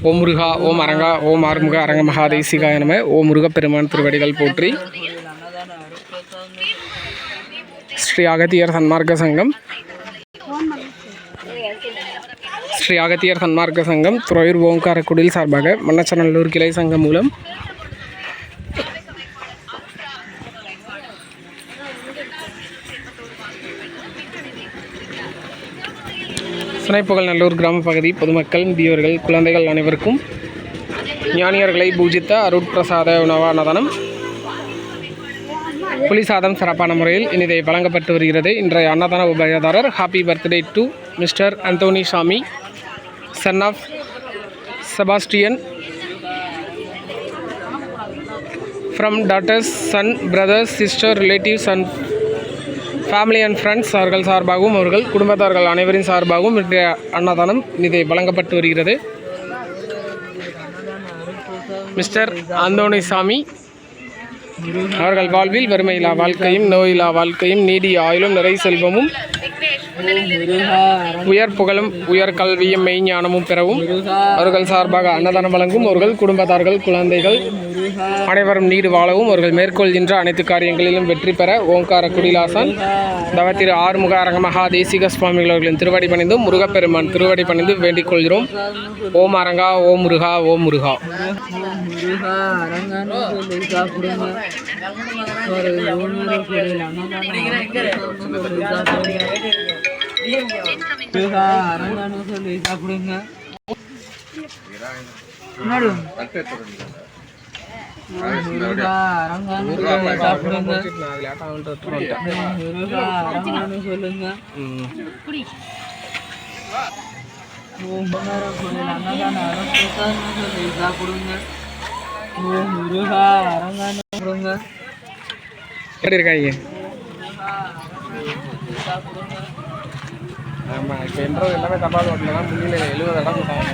ஓம் முருகா ஓம் அரங்கா ஓம் ஆறுமுக அரங்க மகாதேசிகாய நம. ஓம் முருகப்பெருமான் திருவடிகள் போற்றி. ஸ்ரீ அகத்தியர் சன்மார்க்க சங்கம் துறையூர் ஓங்காரக்குடில் சார்பாக மண்ணச்சநல்லூர் கிளை சங்கம் மூலம் சுனைப்புகழ் நல்லூர் கிராம பகுதி பொதுமக்கள், முதியோர்கள், குழந்தைகள் அனைவருக்கும் ஞானியர்களை பூஜித்த அருட்பிரசாத உணவானதனம் புலிசாதம் சிறப்பான முறையில் இனிதை வழங்கப்பட்டு வருகிறது. இன்றைய அன்னதான உபயதாரர் happy birthday to mister Anthony Samy, son of Sebastian, from daughters, son, brothers, sister, relatives and family and friends அவர்கள் சார்பாகவும் அவர்கள் குடும்பத்தார்கள் அனைவரின் சார்பாகவும் இன்றைய அன்னதானம் இதை வழங்கப்பட்டு வருகிறது. மிஸ்டர் அந்தோனி சாமி அவர்கள் வாழ்வில் வறுமையில்லா வாழ்க்கையும், நோயில்லா வாழ்க்கையும், நீடிய ஆயுளும், நிறை செல்வமும், உயர் புகழும், உயர் கல்வியும், மெய்ஞானமும் பெறவும் அவர்கள் சார்பாக அன்னதானம் வழங்கும் அவர்கள் குடும்பத்தார்கள், குழந்தைகள் அனைவரும் நீடு வாழவும் அவர்கள் மேற்கொள்கின்ற அனைத்து காரியங்களிலும் வெற்றி பெற ஓங்கார குடிலாசன் தவத்திரு ஆறுமுக அரங்க மகா தேசிக சுவாமிகள் அவர்களின் திருவடி பணிந்தும் முருகப்பெருமான் திருவடி பணிந்து வேண்டிக் கொள்கிறோம். ஓம் அரங்கா ஓம் முருகா ஓம் முருகா. எப்படி இருக்காங்க? ஆமாம், இப்போ என்றது எல்லாமே தபால் ஓட்டில் தான் முன்னிலை 70 இடம் போட்டாங்க.